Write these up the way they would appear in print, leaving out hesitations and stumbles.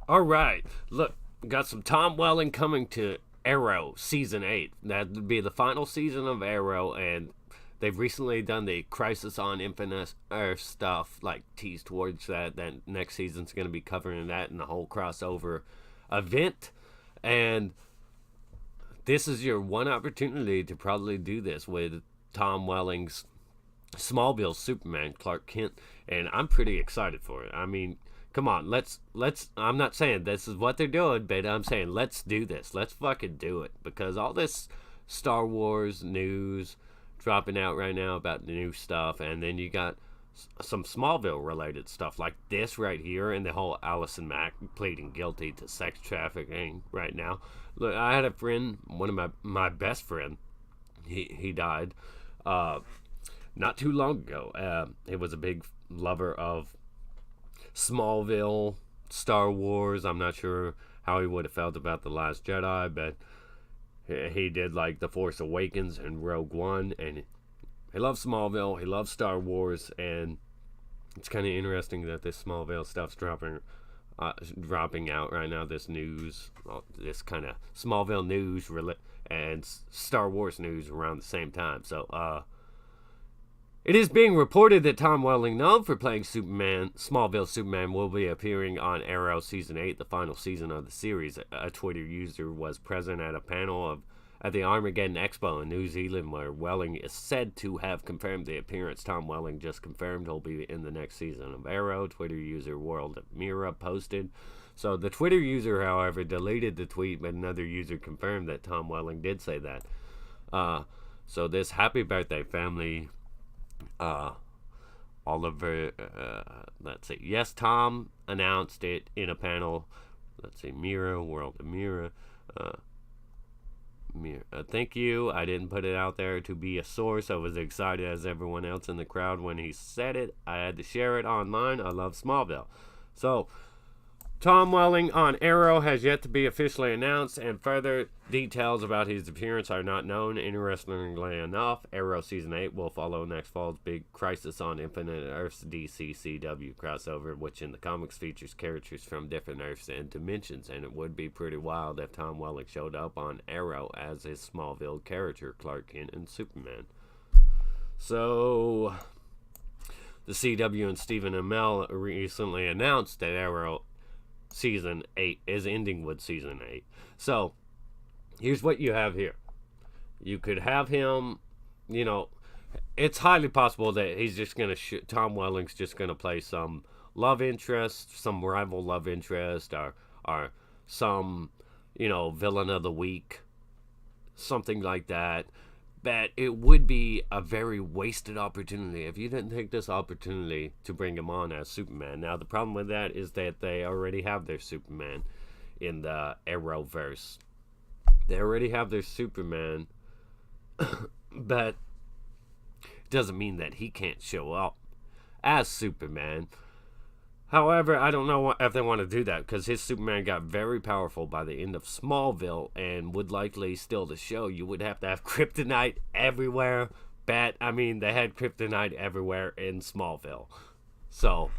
All right, look, got some Tom Welling coming to Arrow season 8. That would be the final season of Arrow, and they've recently done the Crisis on Infinite Earth stuff, like teased towards that. That next season's going to be covering that and the whole crossover event. And this is your one opportunity to probably do this with Tom Welling's Smallville Superman, Clark Kent, and I'm pretty excited for it. I mean, come on, let's. I'm not saying this is what they're doing, but I'm saying let's do this. Let's fucking do it, because all this Star Wars news dropping out right now about the new stuff, and then you got some Smallville related stuff like this right here, and the whole Allison Mack pleading guilty to sex trafficking right now. Look, I had a friend, one of my best friend, he died. Not too long ago. He was a big lover of Smallville, Star Wars. I'm not sure how he would have felt about The Last Jedi, but he did like The Force Awakens and Rogue One, and he loves Smallville, he loves Star Wars, and it's kind of interesting that this Smallville stuff's dropping out right now. This news, this kind of Smallville news and Star Wars news around the same time. So, it is being reported that Tom Welling, known for playing Superman, Smallville Superman, will be appearing on Arrow Season 8, the final season of the series. A Twitter user was present at a panel at the Armageddon Expo in New Zealand, where Welling is said to have confirmed the appearance. Tom Welling just confirmed he'll be in the next season of Arrow, Twitter user World of Mira posted. So the Twitter user, however, deleted the tweet, but another user confirmed that Tom Welling did say that. So this happy birthday, family. Oliver, let's see. Yes, Tom announced it in a panel. Let's see, Mira, World of Mira. Thank you. I didn't put it out there to be a source. I was excited as everyone else in the crowd when he said it. I had to share it online. I love Smallville. So, Tom Welling on Arrow has yet to be officially announced, and further details about his appearance are not known. Interestingly enough, Arrow Season 8 will follow next fall's big Crisis on Infinite Earths DC-CW crossover, which in the comics features characters from different Earths and dimensions, and it would be pretty wild if Tom Welling showed up on Arrow as his Smallville character, Clark Kent and Superman. So, the CW and Stephen Amell recently announced that Arrow Season 8 is ending with Season 8. So, here's what you have here. You could have him, it's highly possible that he's just going to, Tom Welling's just going to play some love interest, some rival love interest, or some, villain of the week, something like that. But it would be a very wasted opportunity if you didn't take this opportunity to bring him on as Superman. Now, the problem with that is that they already have their Superman in the Arrowverse. They already have their Superman, but it doesn't mean that he can't show up as Superman. However, I don't know if they want to do that, because his Superman got very powerful by the end of Smallville and would likely still to show. You would have to have kryptonite everywhere. They had kryptonite everywhere in Smallville. So,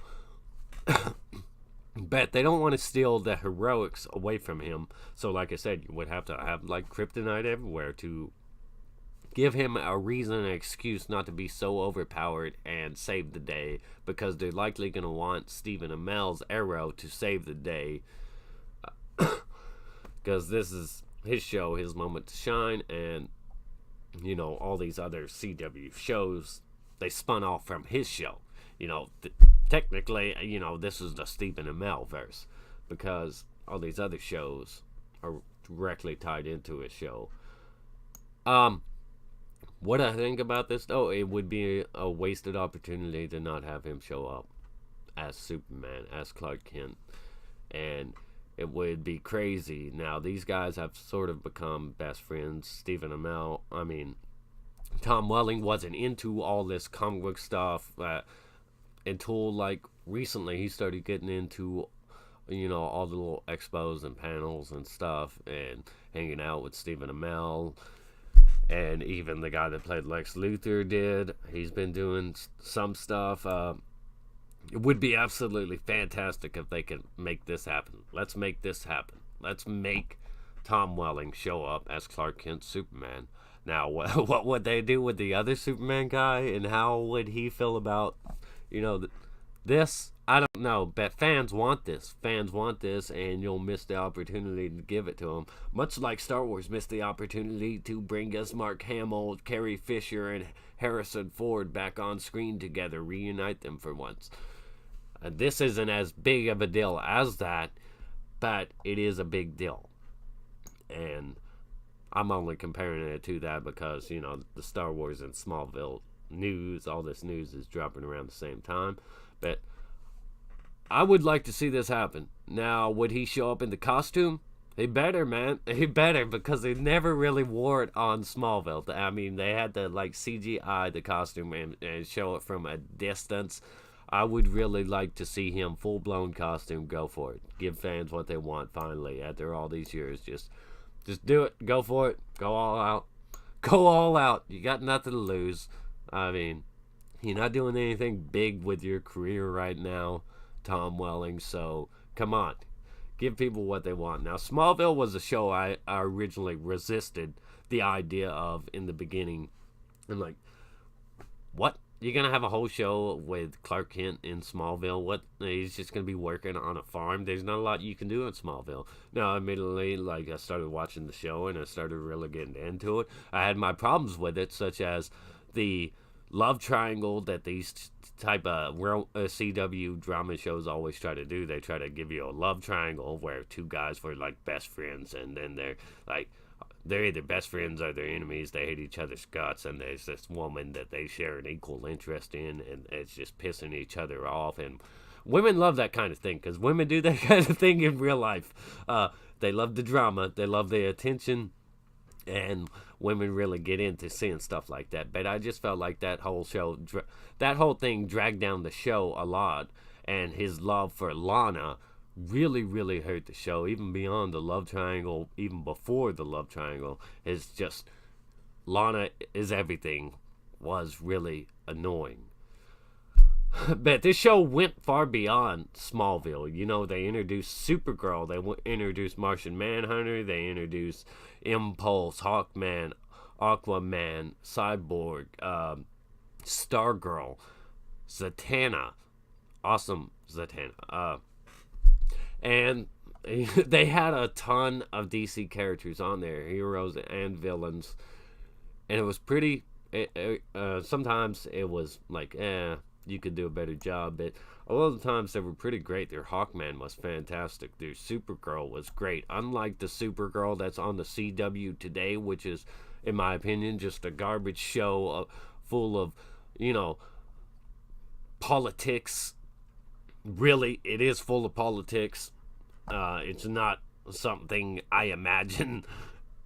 but they don't want to steal the heroics away from him. So, like I said, you would have to have kryptonite everywhere to give him a reason, an excuse not to be so overpowered and save the day, because they're likely going to want Stephen Amell's Arrow to save the day, because this is his show, his moment to shine, and all these other CW shows, they spun off from his show. Technically, this is the Stephen Amell verse, because all these other shows are directly tied into his show. What I think about this, though, it would be a wasted opportunity to not have him show up as Superman, as Clark Kent. And it would be crazy. Now, these guys have sort of become best friends. Stephen Amell, Tom Welling wasn't into all this comic book stuff until, recently he started getting into, all the little expos and panels and stuff, and hanging out with Stephen Amell. And even the guy that played Lex Luthor did. He's been doing some stuff. It would be absolutely fantastic if they could make this happen. Let's make this happen. Let's make Tom Welling show up as Clark Kent Superman. Now, what would they do with the other Superman guy, and how would he feel about, you know, this? I don't know, but fans want this. Fans want this, and you'll miss the opportunity to give it to them. Much like Star Wars missed the opportunity to bring us Mark Hamill, Carrie Fisher, and Harrison Ford back on screen together, reunite them for once. This isn't as big of a deal as that, but it is a big deal. And I'm only comparing it to that because, you know, the Star Wars and Smallville news, all this news is dropping around the same time. But I would like to see this happen. Now, would he show up in the costume? He better, man. He better, because they never really wore it on Smallville. I mean, they had to, like, CGI the costume and show it from a distance. I would really like to see him full-blown costume. Go for it. Give fans what they want, finally, after all these years. Just do it. Go for it. Go all out. Go all out. You got nothing to lose. I mean, you're not doing anything big with your career right now, Tom Welling, so come on. Give people what they want. Now, Smallville was a show I originally resisted the idea of in the beginning. I'm like, what? You're going to have a whole show with Clark Kent in Smallville? What? He's just going to be working on a farm? There's not a lot you can do in Smallville. Now, admittedly, like, I started watching the show and I started really getting into it. I had my problems with it, such as the love triangle that these type of CW drama shows always try to do. They try to give you a love triangle where two guys were, like, best friends, and then they're, like, they're either best friends or they're enemies. They hate each other's guts, and there's this woman that they share an equal interest in, and it's just pissing each other off. And women love that kind of thing, because women do that kind of thing in real life. They love the drama. They love the attention, and women really get into seeing stuff like that. But I just felt like that whole show, that whole thing dragged down the show a lot, and his love for Lana really, really hurt the show, even beyond the love triangle, even before the love triangle. It's just, Lana is everything, was really annoying. But this show went far beyond Smallville. You know, they introduced Supergirl, they introduced Martian Manhunter, they introduced Impulse, Hawkman, Aquaman, Cyborg, Stargirl, Zatanna, awesome Zatanna, and they had a ton of DC characters on there, heroes and villains, and it was pretty, sometimes it was like, you could do a better job, but a lot of the times they were pretty great. Their Hawkman was fantastic. Their Supergirl was great. Unlike the Supergirl that's on the CW today, which is, in my opinion, just a garbage show full of, you know, politics. Really, it is full of politics. It's not something I imagine.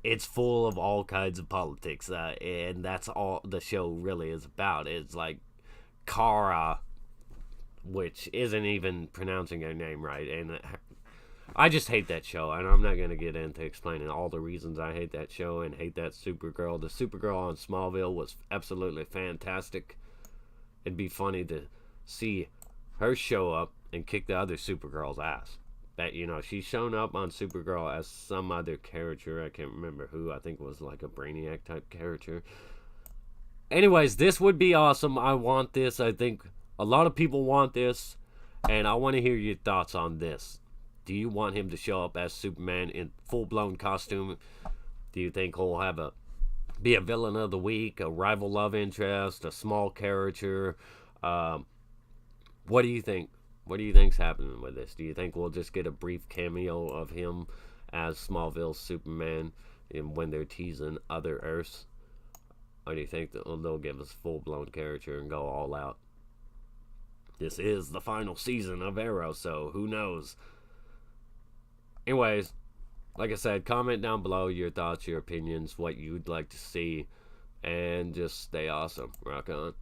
It's full of all kinds of politics, and that's all the show really is about. It's like Kara, which isn't even pronouncing her name right, and I just hate that show, and I'm not going to get into explaining all the reasons I hate that show and hate that Supergirl. The Supergirl on Smallville was absolutely fantastic. It'd be funny to see her show up and kick the other Supergirl's ass. That, you know, she's shown up on Supergirl as some other character. I can't remember who. I think it was like a Brainiac type character. Anyways, this would be awesome. I want this. I think a lot of people want this, and I want to hear your thoughts on this. Do you want him to show up as Superman in full-blown costume? Do you think he'll be a villain of the week, a rival love interest, a small character? What do you think? What do you think's happening with this? Do you think we'll just get a brief cameo of him as Smallville Superman when they're teasing other Earths? Or do you think that they'll give us a full-blown character and go all out? This is the final season of Arrow, so who knows? Anyways, like I said, comment down below your thoughts, your opinions, what you'd like to see, and just stay awesome. Rock on.